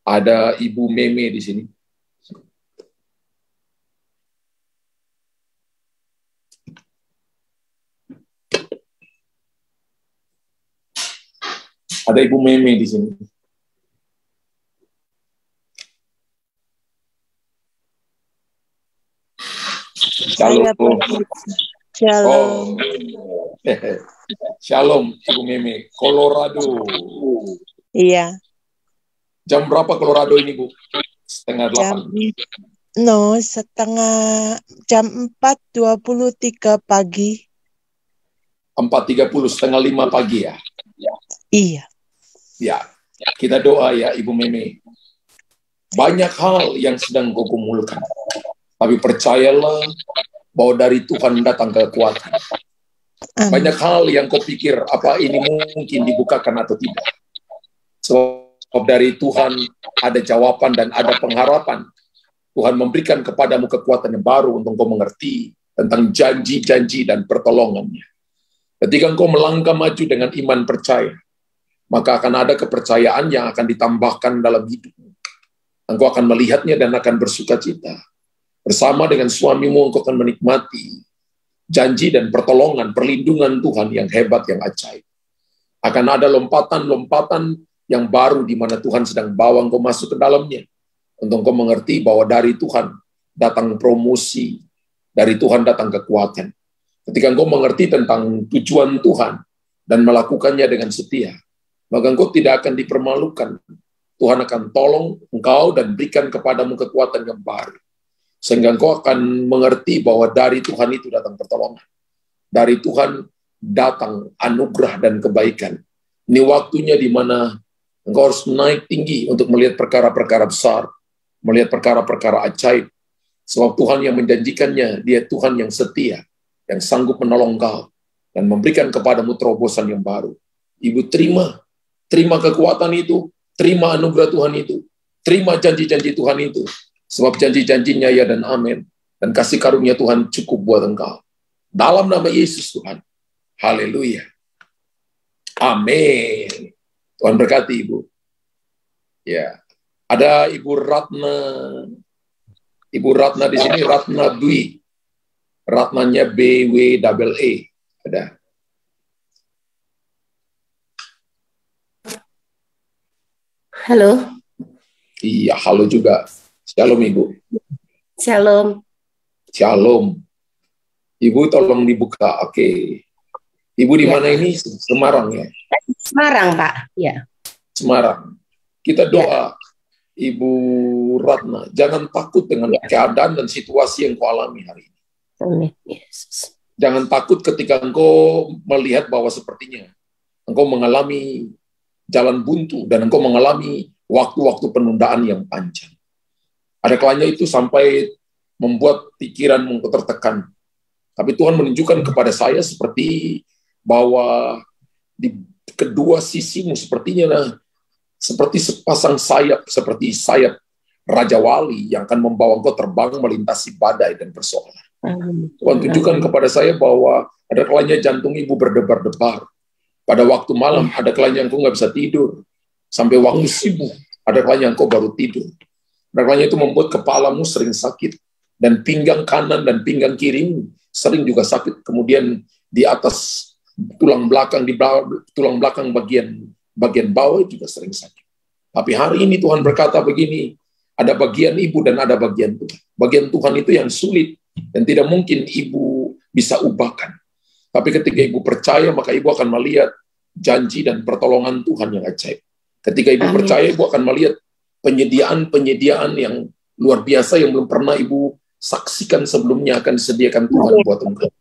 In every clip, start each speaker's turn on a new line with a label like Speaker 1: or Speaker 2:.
Speaker 1: Ada Ibu Meme di sini. Ada Ibu Meme di sini. Shalom.
Speaker 2: Shalom.
Speaker 1: Shalom, Ibu Meme. Colorado.
Speaker 2: Iya.
Speaker 1: Jam berapa Colorado ini, Bu? Setengah 8.
Speaker 2: Jam 4.23 pagi.
Speaker 1: 4.30, setengah 5 pagi ya?
Speaker 2: Iya.
Speaker 1: Ya, kita doa ya Ibu Meme. Banyak hal yang sedang kau gumulkan. Tapi percayalah bahwa dari Tuhan datang kekuatan. Banyak hal yang kau pikir apa ini mungkin dibukakan atau tidak. Sebab dari Tuhan ada jawaban dan ada pengharapan. Tuhan memberikan kepadamu kekuatan yang baru untuk kau mengerti tentang janji-janji dan pertolongannya. Ketika engkau melangkah maju dengan iman percaya, maka akan ada kepercayaan yang akan ditambahkan dalam hidupmu. Engkau akan melihatnya dan akan bersuka cita. Bersama dengan suamimu engkau akan menikmati janji dan pertolongan, perlindungan Tuhan yang hebat, yang ajaib. Akan ada lompatan-lompatan yang baru di mana Tuhan sedang bawa engkau masuk ke dalamnya. Untuk engkau mengerti bahwa dari Tuhan datang promosi, dari Tuhan datang kekuatan. Ketika engkau mengerti tentang tujuan Tuhan dan melakukannya dengan setia, maka engkau tidak akan dipermalukan. Tuhan akan tolong engkau dan berikan kepadamu kekuatan yang baru. Sehingga engkau akan mengerti bahwa dari Tuhan itu datang pertolongan. Dari Tuhan datang anugerah dan kebaikan. Ini waktunya di mana engkau harus naik tinggi untuk melihat perkara-perkara besar, melihat perkara-perkara ajaib. Sebab Tuhan yang menjanjikannya, Dia Tuhan yang setia, yang sanggup menolong engkau dan memberikan kepadamu terobosan yang baru. Ibu terima kekuatan itu, terima anugerah Tuhan itu, terima janji-janji Tuhan itu. Sebab janji-janjinya ya dan amin. Dan kasih karunia Tuhan cukup buat engkau. Dalam nama Yesus Tuhan. Haleluya. Amin. Tuhan berkati Ibu. Ya. Ada Ibu Ratna. Ibu Ratna di sini, Ratna Dwi. Ratnanya BWAA. Ada.
Speaker 3: Halo.
Speaker 1: Iya, halo juga. Shalom Ibu.
Speaker 3: Shalom.
Speaker 1: Shalom. Ibu tolong dibuka. Oke. Ibu di mana ini? Semarang ya?
Speaker 3: Semarang, Pak. Ya.
Speaker 1: Semarang. Kita doa, Ibu Ratna, jangan takut dengan keadaan dan situasi yang kau alami hari ini.
Speaker 3: Amin. Yesus.
Speaker 1: Jangan takut ketika engkau melihat bahwa sepertinya engkau mengalami jalan buntu dan engkau mengalami waktu-waktu penundaan yang panjang. Ada kalanya itu sampai membuat pikiranmu tertekan. Tapi Tuhan menunjukkan kepada saya seperti bahwa di kedua sisimu sepertinya seperti sepasang sayap, seperti sayap Raja Wali yang akan membawa engkau terbang melintasi badai dan persoalan. Tuhan tunjukkan kepada saya bahwa ada kalanya jantung ibu berdebar-debar. Pada waktu malam, ada kalanya engkau nggak bisa tidur. Sampai waktu sibuk, ada kalanya engkau baru tidur. Makanya itu membuat kepalamu sering sakit, dan pinggang kanan dan pinggang kiri sering juga sakit. Kemudian di atas tulang belakang, di tulang belakang bagian bawah juga sering sakit. Tapi hari ini Tuhan berkata begini, ada bagian ibu dan ada bagian Tuhan. Bagian Tuhan itu yang sulit dan tidak mungkin ibu bisa ubahkan. Tapi ketika ibu percaya, maka ibu akan melihat janji dan pertolongan Tuhan yang ajaib. Ketika ibu percaya, ibu akan melihat penyediaan yang luar biasa yang belum pernah ibu saksikan sebelumnya akan disediakan Tuhan buat engkau.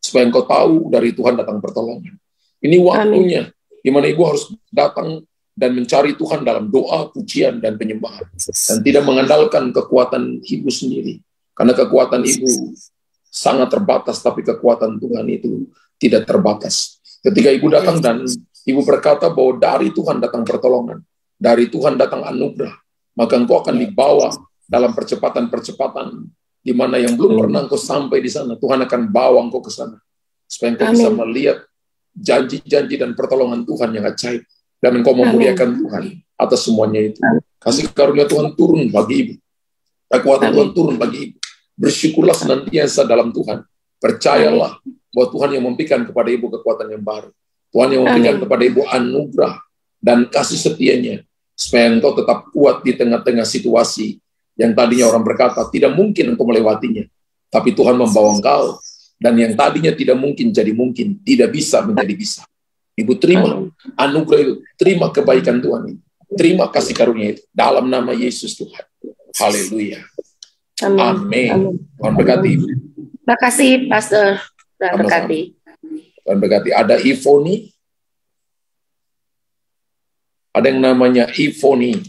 Speaker 1: Supaya engkau tahu dari Tuhan datang pertolongan. Ini waktunya di mana ibu harus datang dan mencari Tuhan dalam doa, pujian, dan penyembahan. Dan tidak mengandalkan kekuatan ibu sendiri. Karena kekuatan ibu sangat terbatas, tapi kekuatan Tuhan itu tidak terbatas. Ketika ibu datang dan ibu berkata bahwa dari Tuhan datang pertolongan, dari Tuhan datang anugerah, maka engkau akan dibawa dalam percepatan-percepatan di mana yang belum pernah engkau sampai di sana. Tuhan akan bawa engkau ke sana supaya engkau bisa melihat janji-janji dan pertolongan Tuhan yang ajaib dan engkau memuliakan Tuhan atas semuanya itu. Kasih karunia Tuhan turun bagi ibu. Kekuatan Tuhan turun bagi ibu. Bersyukurlah senantiasa dalam Tuhan. Percayalah bahwa Tuhan yang memberikan kepada ibu kekuatan yang baru. Tuhan yang memberikan kepada ibu anugerah dan kasih setianya, supaya engkau tetap kuat di tengah-tengah situasi yang tadinya orang berkata tidak mungkin engkau melewatinya. Tapi Tuhan membawa engkau, dan yang tadinya tidak mungkin jadi mungkin, tidak bisa menjadi bisa. Ibu terima anugerah itu, terima kebaikan Tuhan itu, terima kasih karunia itu, dalam nama Yesus Tuhan. Haleluya. Amin. Tuhan berkati ibu.
Speaker 3: Terima kasih, Pastor. Tuhan berkati.
Speaker 1: Tuhan berkati. Ada Ivoni. Ada yang namanya Ivoni.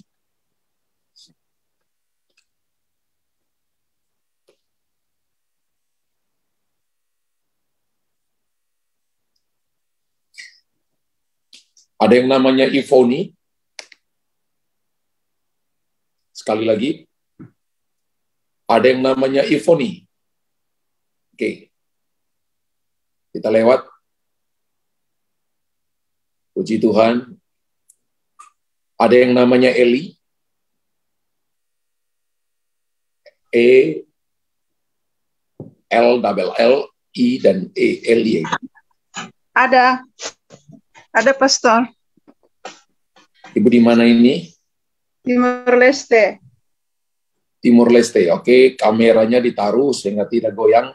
Speaker 1: Ada yang namanya Ivoni. Sekali lagi. Ada yang namanya Ivoni. Oke. Kita lewat. Puji Tuhan. Ada yang namanya Eli. E-L-L-I dan E. Eli.
Speaker 2: Ada Pastor.
Speaker 1: Ibu di mana ini?
Speaker 2: Timor Leste.
Speaker 1: Timor Leste. Oke, kameranya ditaruh sehingga tidak goyang.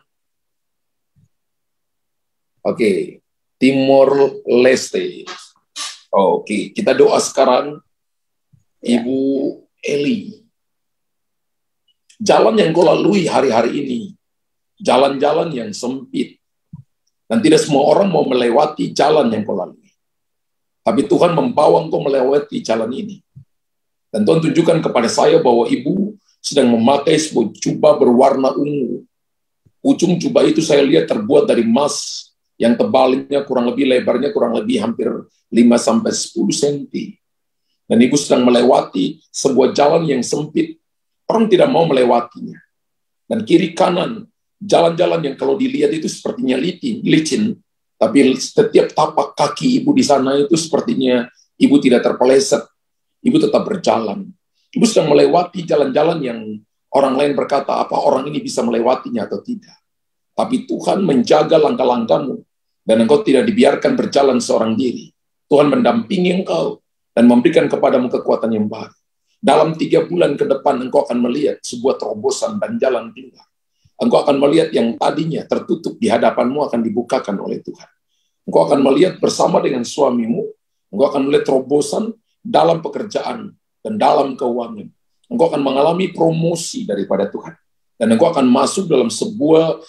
Speaker 1: Oke, Timor Leste. Oke, kita doa sekarang. Ibu Eli. Jalan yang kau lalui hari-hari ini, jalan-jalan yang sempit. Dan tidak semua orang mau melewati jalan yang kau lalui. Tapi Tuhan membawa engkau melewati jalan ini. Dan Tuhan tunjukkan kepada saya bahwa ibu sedang memakai sebuah jubah berwarna ungu. Ujung jubah itu saya lihat terbuat dari emas yang tebalnya kurang lebih, lebarnya kurang lebih hampir 5-10 cm. Dan ibu sedang melewati sebuah jalan yang sempit. Orang tidak mau melewatinya. Dan kiri kanan, jalan-jalan yang kalau dilihat itu sepertinya licin. Tapi setiap tapak kaki ibu di sana itu sepertinya ibu tidak terpeleset. Ibu tetap berjalan. Ibu sedang melewati jalan-jalan yang orang lain berkata, apa orang ini bisa melewatinya atau tidak. Tapi Tuhan menjaga langkah-langkahmu. Dan engkau tidak dibiarkan berjalan seorang diri. Tuhan mendampingi engkau dan memberikan kepadamu kekuatan yang baru. Dalam 3 bulan ke depan engkau akan melihat sebuah terobosan dan jalan keluar. Engkau akan melihat yang tadinya tertutup di hadapanmu akan dibukakan oleh Tuhan. Engkau akan melihat bersama dengan suamimu, engkau akan melihat terobosan dalam pekerjaan dan dalam keuangan. Engkau akan mengalami promosi daripada Tuhan. Dan engkau akan masuk dalam sebuah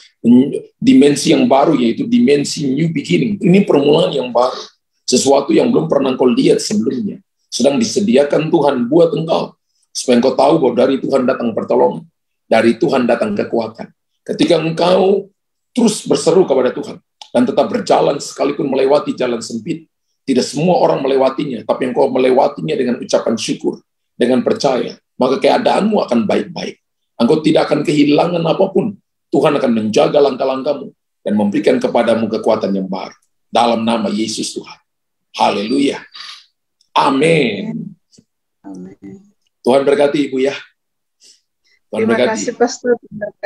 Speaker 1: dimensi yang baru, yaitu dimensi new beginning. Ini permulaan yang baru. Sesuatu yang belum pernah engkau lihat sebelumnya. Sedang disediakan Tuhan buat engkau. Supaya engkau tahu bahwa dari Tuhan datang pertolongan. Dari Tuhan datang kekuatan. Ketika engkau terus berseru kepada Tuhan dan tetap berjalan sekalipun melewati jalan sempit, tidak semua orang melewatinya, tapi engkau melewatinya dengan ucapan syukur, dengan percaya, maka keadaanmu akan baik-baik. Engkau tidak akan kehilangan apapun. Tuhan akan menjaga langkah-langkahmu dan memberikan kepadamu kekuatan yang baru. Dalam nama Yesus Tuhan. Haleluya. Amin. Tuhan berkati Ibu ya.
Speaker 2: Terima kasih Pastor.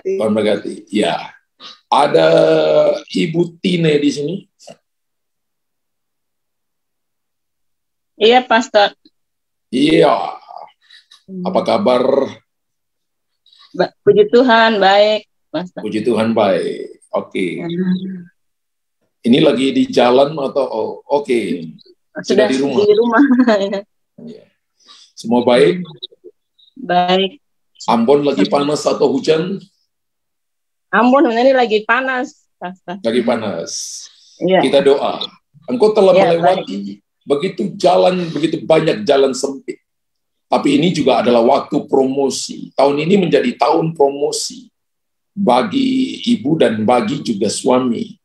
Speaker 1: Tuhan berkati. Ya. Ada Ibu Tine di sini.
Speaker 4: Iya, Pastor.
Speaker 1: Iya. Apa kabar?
Speaker 4: Puji Tuhan, baik, Pastor.
Speaker 1: Puji Tuhan, baik. Oke. Ini lagi di jalan atau oke. Sudah di rumah.
Speaker 4: Di rumah.
Speaker 1: Ya. Semua baik?
Speaker 4: Baik.
Speaker 1: Ambon lagi panas atau hujan?
Speaker 4: Ambon ini lagi panas, Pastor.
Speaker 1: Lagi panas.
Speaker 4: Ya.
Speaker 1: Kita doa. Engkau telah
Speaker 4: Ya,
Speaker 1: melewati begitu banyak jalan sempit. Tapi ini juga adalah waktu promosi. Tahun ini menjadi tahun promosi bagi ibu dan bagi juga suami.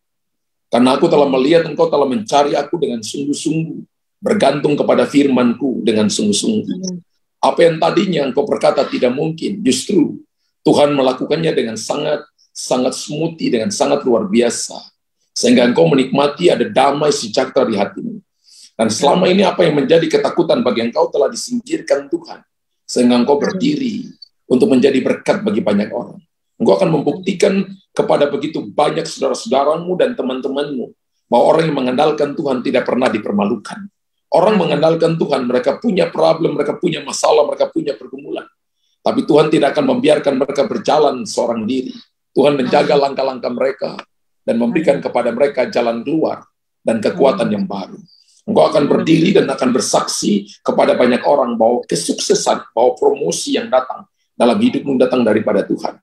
Speaker 1: Karena aku telah melihat engkau telah mencari aku dengan sungguh-sungguh, bergantung kepada firman-Ku dengan sungguh-sungguh. Apa yang tadinya engkau berkata tidak mungkin, justru Tuhan melakukannya dengan sangat smooth, dengan sangat luar biasa. Sehingga engkau menikmati ada damai sejahtera di hatimu. Dan selama ini apa yang menjadi ketakutan bagi engkau telah disingkirkan Tuhan. Sehingga engkau berdiri untuk menjadi berkat bagi banyak orang. Engkau akan membuktikan kepada begitu banyak saudara-saudaramu dan teman-temanmu bahwa orang yang mengandalkan Tuhan tidak pernah dipermalukan. Orang mengandalkan Tuhan, mereka punya problem, mereka punya masalah, mereka punya pergumulan. Tapi Tuhan tidak akan membiarkan mereka berjalan seorang diri. Tuhan menjaga langkah-langkah mereka dan memberikan kepada mereka jalan keluar dan kekuatan yang baru. Engkau akan berdiri dan akan bersaksi kepada banyak orang bahwa kesuksesan, bahwa promosi yang datang dalam hidupmu datang daripada Tuhan.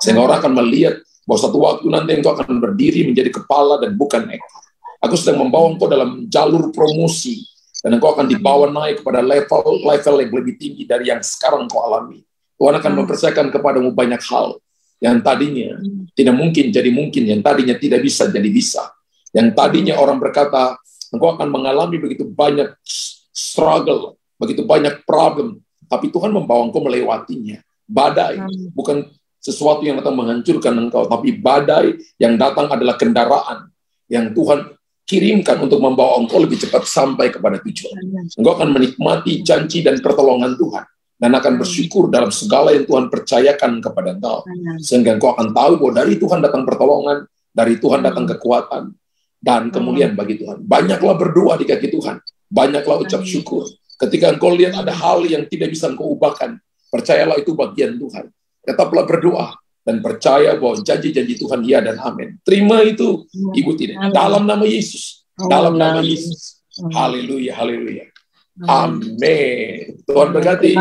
Speaker 1: Sehingga orang akan melihat bahwa satu waktu nanti engkau akan berdiri menjadi kepala dan bukan ekor. Aku sedang membawa engkau dalam jalur promosi dan engkau akan dibawa naik kepada level yang lebih tinggi dari yang sekarang engkau alami. Tuhan akan mempercayakan kepadamu banyak hal yang tadinya tidak mungkin jadi mungkin, yang tadinya tidak bisa jadi bisa. Yang tadinya orang berkata, engkau akan mengalami begitu banyak struggle, begitu banyak problem, tapi Tuhan membawa engkau melewatinya. Badai bukan sesuatu yang datang menghancurkan engkau, tapi badai yang datang adalah kendaraan yang Tuhan kirimkan untuk membawa engkau lebih cepat sampai kepada tujuan. Engkau akan menikmati janji dan pertolongan Tuhan, dan akan bersyukur dalam segala yang Tuhan percayakan kepada engkau. Sehingga engkau akan tahu bahwa dari Tuhan datang pertolongan, dari Tuhan datang kekuatan, dan kemuliaan bagi Tuhan. Banyaklah berdoa di kaki Tuhan, banyaklah ucap syukur. Ketika engkau lihat ada hal yang tidak bisa engkau ubahkan, percayalah itu bagian Tuhan. Tetaplah berdoa dan percaya bahwa janji-janji Tuhan ya dan amin. Terima itu, Ibu Tina. Dalam nama Yesus. Dalam nama Yesus. Haleluya, haleluya. Amin. Tuhan berkati.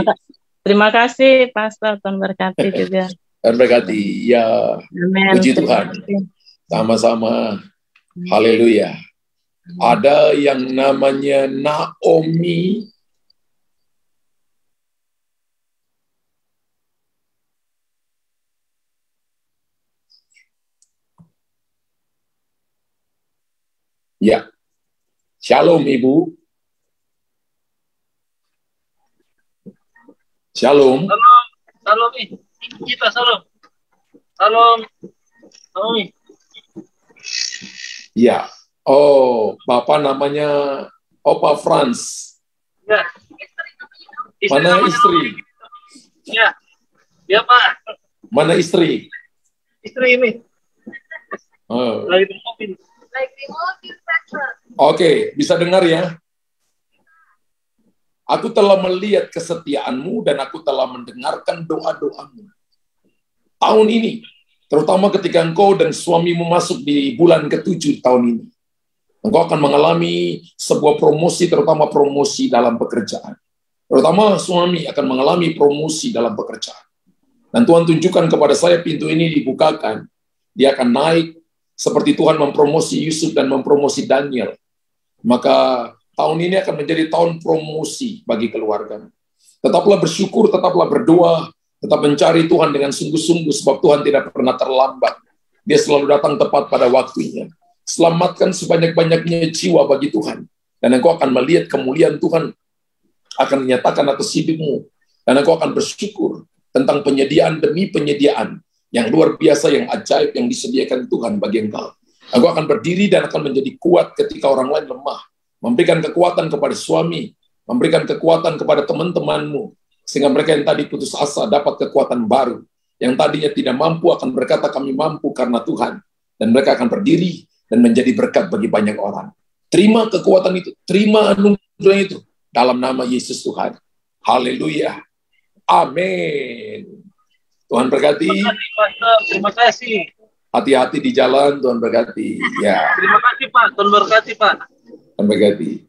Speaker 4: Terima kasih, Pastor. Tuhan berkati juga.
Speaker 1: Tuhan berkati. Ya, puji Tuhan. Sama-sama. Haleluya. Ada yang namanya Naomi. Ya. Shalom, Ibu. Shalom.
Speaker 5: Shalom. Kita shalom. Shalom. Shalom.
Speaker 1: Ya. Oh, Bapak namanya Opa Franz.
Speaker 5: Ya.
Speaker 1: Mana istri?
Speaker 5: Ya. Ya, Pak.
Speaker 1: Mana istri?
Speaker 5: Istri ini.
Speaker 1: Oh.
Speaker 5: Lagi di mobil.
Speaker 1: Oke, bisa dengar ya? Aku telah melihat kesetiaanmu dan aku telah mendengarkan doa-doamu. Tahun ini, terutama ketika engkau dan suamimu masuk di bulan ke-7 tahun ini, engkau akan mengalami sebuah promosi, terutama promosi dalam pekerjaan. Terutama suami akan mengalami promosi dalam pekerjaan. Dan Tuhan tunjukkan kepada saya pintu ini dibukakan. Dia akan naik seperti Tuhan mempromosi Yusuf dan mempromosi Daniel. Maka tahun ini akan menjadi tahun promosi bagi keluarga. Tetaplah bersyukur, tetaplah berdoa, tetap mencari Tuhan dengan sungguh-sungguh, sebab Tuhan tidak pernah terlambat. Dia selalu datang tepat pada waktunya. Selamatkan sebanyak-banyaknya jiwa bagi Tuhan. Dan engkau akan melihat kemuliaan Tuhan akan dinyatakan atas hidupmu. Dan engkau akan bersyukur tentang penyediaan demi penyediaan yang luar biasa, yang ajaib, yang disediakan Tuhan bagi engkau. Engkau akan berdiri dan akan menjadi kuat ketika orang lain lemah. Memberikan kekuatan kepada suami, memberikan kekuatan kepada teman-temanmu, sehingga mereka yang tadi putus asa dapat kekuatan baru. Yang tadinya tidak mampu akan berkata, kami mampu karena Tuhan. Dan mereka akan berdiri dan menjadi berkat bagi banyak orang. Terima kekuatan itu, terima anugerah itu, dalam nama Yesus Tuhan. Haleluya. Amin. Tuhan berkati.
Speaker 5: Terima kasih.
Speaker 1: Hati-hati di jalan, Tuhan berkati. Ya.
Speaker 5: Terima kasih, Pak. Tuhan berkati, Pak.
Speaker 1: Tuhan berkati.